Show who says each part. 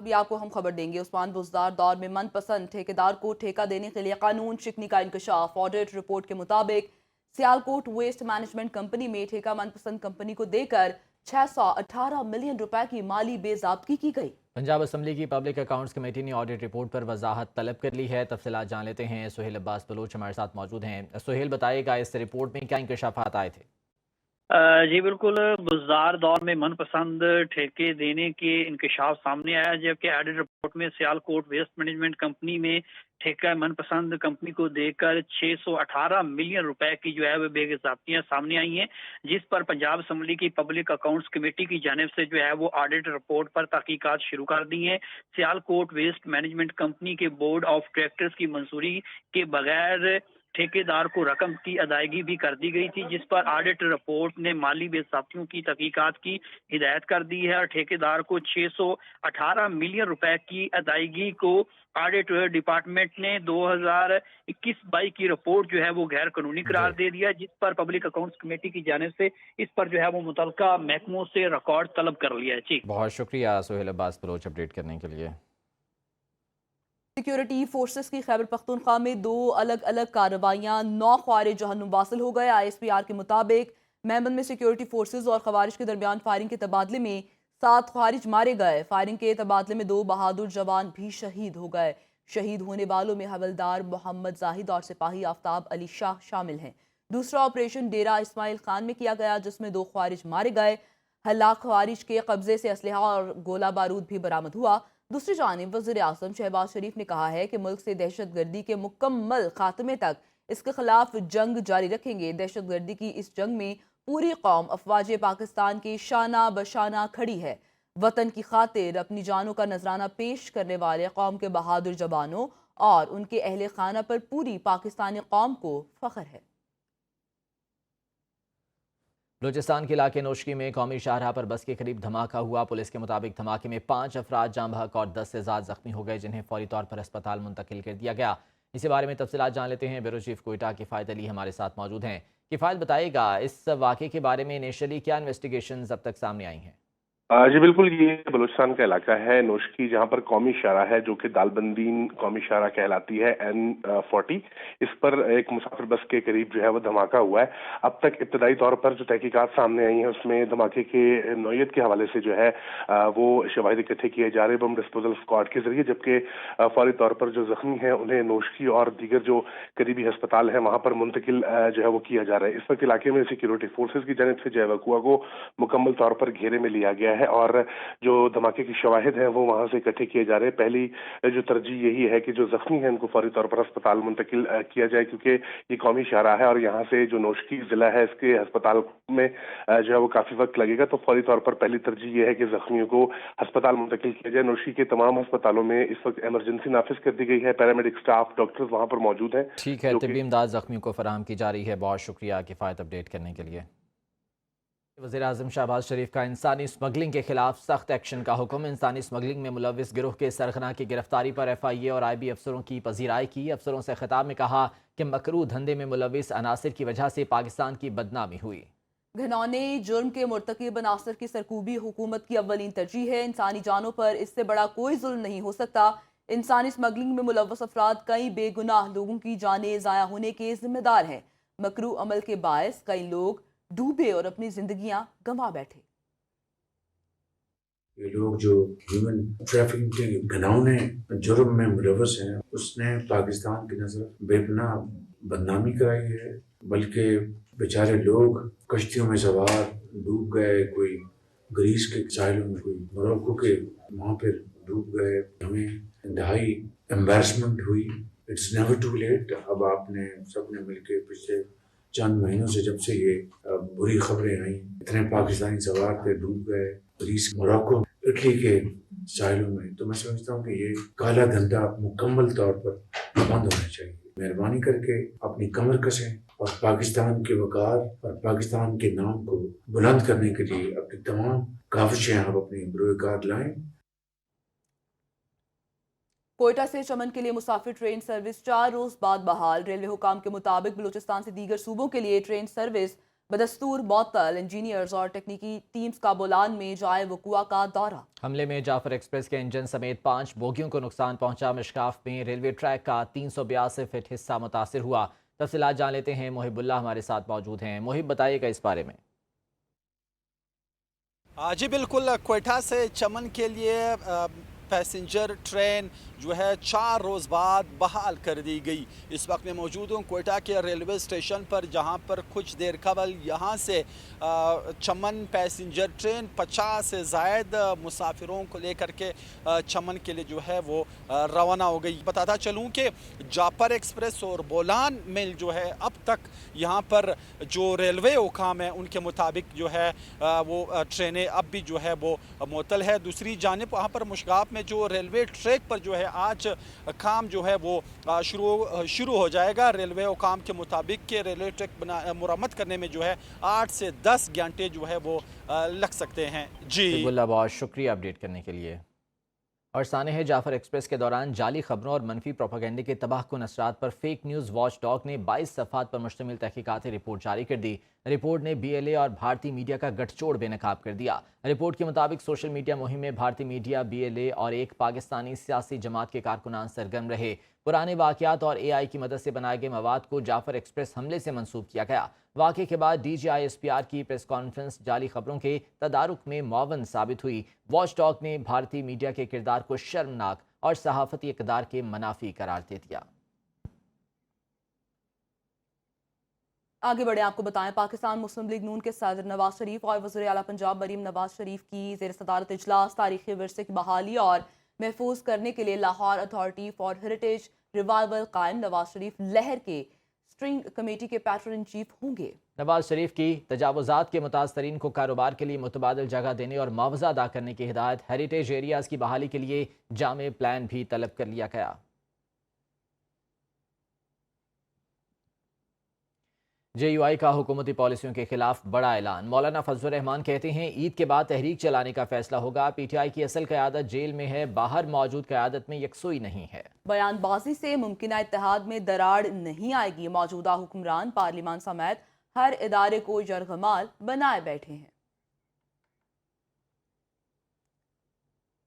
Speaker 1: अभी आपको हम खबर देंगे। उस्मान बुज़दार दौर में मनपसंद ठेकेदार को ठेका देने के लिए कानून शिकनी का इंकशाफ। ऑडिट रिपोर्ट के मुताबिक सियालकोट वेस्ट मैनेजमेंट कंपनी में ठेका मनपसंद कंपनी को देकर 618 मिलियन रुपए की माली बेज़ाब्ती की गई।
Speaker 2: पंजाब असम्बली की पब्लिक अकाउंट्स कमेटी ने ऑडिट रिपोर्ट पर वजाहत तलब कर ली है। तफसीलात जान लेते हैं। सुहेल अब्बास बलोच हमारे साथ मौजूद हैं। सुहेल, बताइएगा इस रिपोर्ट में क्या इंकशाफात आए थे?
Speaker 3: जी बिल्कुल, बुज़दार दौर में मनपसंद ठेके देने के इंकशाफ सामने आया, जबकि ऑडिट रिपोर्ट में सियालकोट वेस्ट मैनेजमेंट कंपनी में ठेका मनपसंद कंपनी को देकर 618 मिलियन रुपए की जो है वो बेगज़ाब्तियां सामने आई हैं, जिस पर पंजाब असम्बली की पब्लिक अकाउंट्स कमेटी की जानिब से जो है वो ऑडिट रिपोर्ट पर तहकीकात शुरू कर दी हैं। सियालकोट वेस्ट मैनेजमेंट कंपनी के बोर्ड ऑफ डायरेक्टर्स की मंजूरी के बगैर ठेकेदार को रकम की अदायगी भी कर दी गई थी, जिस पर ऑडिट रिपोर्ट ने माली बेसाब्तियों की तहकीकात की हिदायत कर दी है और ठेकेदार को 618 मिलियन रुपए की अदायगी को ऑडिट डिपार्टमेंट ने 2021-22 की रिपोर्ट जो है वो गैर कानूनी करार दे दिया, जिस पर पब्लिक अकाउंट्स कमेटी की जानिब से इस पर जो है वो मुतल्लिका महकमों से रिकॉर्ड तलब कर लिया है। जी,
Speaker 2: बहुत शुक्रिया सुहेल अब्बास बलोच अपडेट करने के लिए।
Speaker 1: सिक्योरिटी फोर्सेस की खैबर पख्तूनख्वा में 2 अलग अलग कार्रवाइयां 9 ख्वारिज जहन्नुम वासिल हो गए। ISPR के मुताबिक मेमन में सिक्योरिटी फोर्सेस और खवारिज के दरमियान फायरिंग के तबादले में 7 ख्वारिज मारे गए। फायरिंग के तबादले में 2 बहादुर जवान भी शहीद हो गए। शहीद होने वालों में हवलदार मोहम्मद जाहिद और सिपाही आफ्ताब अली शाह शामिल हैं। दूसरा ऑपरेशन डेरा इस्माइल खान में किया गया, जिसमें 2 ख्वारिज मारे गए। हलाक ख्वारिज के कब्जे से असलहा और गोला बारूद भी बरामद हुआ। दूसरी जानिब वज़ीर आज़म शहबाज शरीफ ने कहा है कि मुल्क से दहशत गर्दी के मुकम्मल खात्मे तक इसके खिलाफ जंग जारी रखेंगे। दहशत गर्दी की इस जंग में पूरी कौम अफवाज पाकिस्तान की शाना बशाना खड़ी है। वतन की खातिर अपनी जानों का नजराना पेश करने वाले कौम के बहादुर जवानों और उनके अहले खाना पर पूरी पाकिस्तानी कौम को फख्र है।
Speaker 2: बलूचिस्तान के इलाके नोशकी में कौमी शाहराह पर बस के करीब धमाका हुआ। पुलिस के मुताबिक धमाके में 5 अफराद जाम बहक और 10 से ज़्यादा जख्मी हो गए, जिन्हें फौरी तौर पर अस्पताल मुंतकिल कर दिया गया। इसी बारे में तफसीलात जान लेते हैं। ब्यूरो चीफ कोयटा किफ़ायत अली हमारे साथ मौजूद हैं। किफ़ायत, बताइएगा इस वाक़े के बारे में इनिशियली क्या इन्वेस्टिगेशन अब तक सामने आई हैं?
Speaker 4: जी बिल्कुल, ये बलूचिस्तान का इलाका है नोशकी, जहाँ पर कौमी शाहराह है जो कि दालबंदीन कौमी शाहराह कहलाती है N40। इस पर एक मुसाफिर बस के करीब जो है वो धमाका हुआ है। अब तक इब्तदाई तौर पर जो तहकीकात सामने आई हैं उसमें धमाके के नौयत के हवाले से जो है वो शवाहिद इकट्ठे किए जा रहे बम डिस्पोजल स्क्वाड के जरिए, जबकि फौरी तौर पर जो जख्मी हैं उन्हें नोशकी और दीगर जो करीबी अस्पताल है वहाँ पर मुंतकिल जो है वो किया जा रहा है। इस वक्त इलाके में सिक्योरिटी फोर्सेज की जानिब से जो है वकुआ को मुकम्मल तौर पर घेरे में लिया गया है और जो धमाके की शवाहिद हैं वो वहां से इकट्ठे किए जा रहे हैं। पहली जो तरजीह यही है कि जो जख्मी हैं उनको फौरी तौर पर अस्पताल मुंतकिल किया जाए, क्योंकि ये कौमी शाहराह है और यहाँ से जो नोशकी जिला है इसके अस्पताल में जो है वो काफी वक्त लगेगा। तो फौरी तौर पर पहली तरजीह ये है कि जख्मियों को अस्पताल मुंतकिल किया जाए। नोशकी के तमाम अस्पतालों में इस वक्त इमरजेंसी नाफिज कर दी गई है। पैरामेडिक स्टाफ, डॉक्टर्स वहाँ पर मौजूद हैं।
Speaker 2: ठीक है, तिब्बी इमदाद जख्मियों को फराहम की जा रही है। बहुत शुक्रिया किफ़ायत अपडेट करने के लिए। वज़ीर आज़म शहबाज शरीफ का इंसानी स्मगलिंग के खिलाफ सख्त एक्शन का हुक्म। इंसानी स्मगलिंग में मुलविस गिरोह के सरगना की गिरफ्तारी पर FIA और IB अफसरों की पजीराई की। अफसरों से खिताब में कहा कि मकरूह धंधे में मुलविस अनासिर की वजह से पाकिस्तान की बदनामी हुई।
Speaker 1: घिनौने जुर्म के मुर्तकिब अनासर की सरकूबी हुकूमत की अव्वलीन तरजीह है। इंसानी जानों पर इससे बड़ा कोई जुल्म नहीं हो सकता। इंसानी स्मगलिंग में मुलव्वस अफराद कई बेगुनाह लोगों की जानें ज़ाया होने के जिम्मेदार हैं। मकरूह अमल के बायस कई लोग डूबे और अपनी जिंदगियां गंवा बैठे।
Speaker 5: ये लोग जो ह्यूमन ट्रैफिकिंग के घिनौने जुर्म में मुलव्वस हैं, उसने पाकिस्तान की नजर बेपनाह बदनामी कराई है। बल्कि बेचारे लोग कश्तियों में सवार डूब गए, कोई ग्रीस के साहिलों में, कोई मोरक्को के वहाँ पर डूब गए। हमें इंतहाई एम्बैरसमेंट हुई। It's never too late. अब आपने सबने मिलकर पिछले चंद महीनों से जब से ये बुरी खबरें आई, इतने पाकिस्तानी सवार थे डूब गए ग्रीस, मोरक्को, इटली के साहिलों में, तो मैं समझता हूँ कि ये काला धंधा मुकम्मल तौर पर बंद होना चाहिए। मेहरबानी करके अपनी कमर कसें और पाकिस्तान के वकार और पाकिस्तान के नाम को बुलंद करने के लिए अपनी तमाम काविशें आप अपनी बरोकार लाएं।
Speaker 1: कोयटा से चमन के लिए मुसाफिर ट्रेन सर्विस 4 रोज बाद बहाल। रेलवे हुकाम के मुताबिक बलूचिस्तान से दीगर सूबों के लिए ट्रेन सर्विस बदस्तूर मअतल इंजीनियर्स और तकनीकी टीम्स का बोलान में जाए वकुआ का दौरा।
Speaker 2: हमले में जाफर एक्सप्रेस के इंजन समेत 5 बोगियों को नुकसान पहुंचा। मिशकाफ में रेलवे ट्रैक का 382 फीट हिस्सा मुतासिर हुआ। तफसीलात जान लेते हैं, मुहिबुल्लाह हमारे साथ मौजूद हैं। मुहिब, बताइएगा इस बारे में।
Speaker 6: जी बिल्कुल, क्वेटा से चमन के लिए पैसेंजर ट्रेन जो है 4 रोज़ बाद बहाल कर दी गई। इस वक्त मैं मौजूद हूँ क्वेटा के रेलवे स्टेशन पर, जहाँ पर कुछ देर कबल यहाँ से चमन पैसेंजर ट्रेन 50 से ज़ायद मुसाफिरों को लेकर के चमन के लिए जो है वो रवाना हो गई। बताता चलूँ कि जाफर एक्सप्रेस और बोलान में जो है अब तक यहाँ पर जो रेलवे हुकाम है उनके मुताबिक जो है वो ट्रेनें अब भी जो है वो मुअत्तल है। दूसरी जानिब वहाँ पर मुशगाफ में जो रेलवे ट्रैक पर जो है आज काम जो है वो शुरू हो जाएगा। रेलवे हुकाम के मुताबिक के रेलवे ट्रैक मुरम्मत करने में जो है 8 से 10 घंटे जो है वो लग सकते हैं। जी
Speaker 2: बहुत शुक्रिया अपडेट करने के लिए। और साने है, जाफर एक्सप्रेस के दौरान जाली खबरों और मनफी प्रोपागेंडे के तबाहकुन असरात पर फेक न्यूज़ वॉच डॉग ने 22 सफ़ात पर मुश्तमिल तहकीकाती रिपोर्ट जारी कर दी। रिपोर्ट ने BLA और भारतीय मीडिया का गठजोड़ बेनकाब कर दिया। रिपोर्ट के मुताबिक सोशल मीडिया मुहिम में भारतीय मीडिया, BLA और एक पाकिस्तानी सियासी जमात के कारकुनान सरगर्म रहे। पुराने वाक़यात और AI की मदद से बनाए गए मवाद को जाफर एक्सप्रेस हमले से मंसूब किया गया। वाक़े के बाद DGI SPR की प्रेस कॉन्फ्रेंस जाली खबरों के तदारुक में मुआवन साबित हुई। वॉच डॉग ने भारतीय मीडिया के किरदार को शर्मनाक और सहाफ़ती इक़दार के मनाफी करार दे दिया।
Speaker 1: आगे बढ़े, आपको बताएं, पाकिस्तान मुस्लिम लीग नून के सदर नवाज शरीफ और वज़ीर आला पंजाब मरीम नवाज शरीफ की ज़ेर सदारत इजलास तारीख़ी विरसे की बहाली और महफूज करने के लिए Lahore authority for heritage revival कायम। नवाज शरीफ लहर के स्ट्रिंग कमेटी के पैटर्न इन चीफ होंगे।
Speaker 2: नवाज शरीफ की तजावुज़ात के मुतासरीन को कारोबार के लिए मुतबादिल जगह देने और मुआवजा अदा करने की हिदायत। हेरिटेज एरियाज़ की बहाली के लिए जामे प्लान भी तलब कर लिया गया। JUI का हुकूमती पॉलिसियों के खिलाफ बड़ा ऐलान। मौलाना फजलुर रहमान कहते हैं, ईद के बाद तहरीक चलाने का फैसला होगा। PTI की असल क़यादत जेल में है, बाहर मौजूद क़यादत में यकसुई नहीं है।
Speaker 1: बयानबाजी से मुमकिन इत्तेहाद में दरार नहीं आएगी। मौजूदा हुक्मरान पार्लिमान समेत हर इदारे को जरगमाल बनाए बैठे हैं।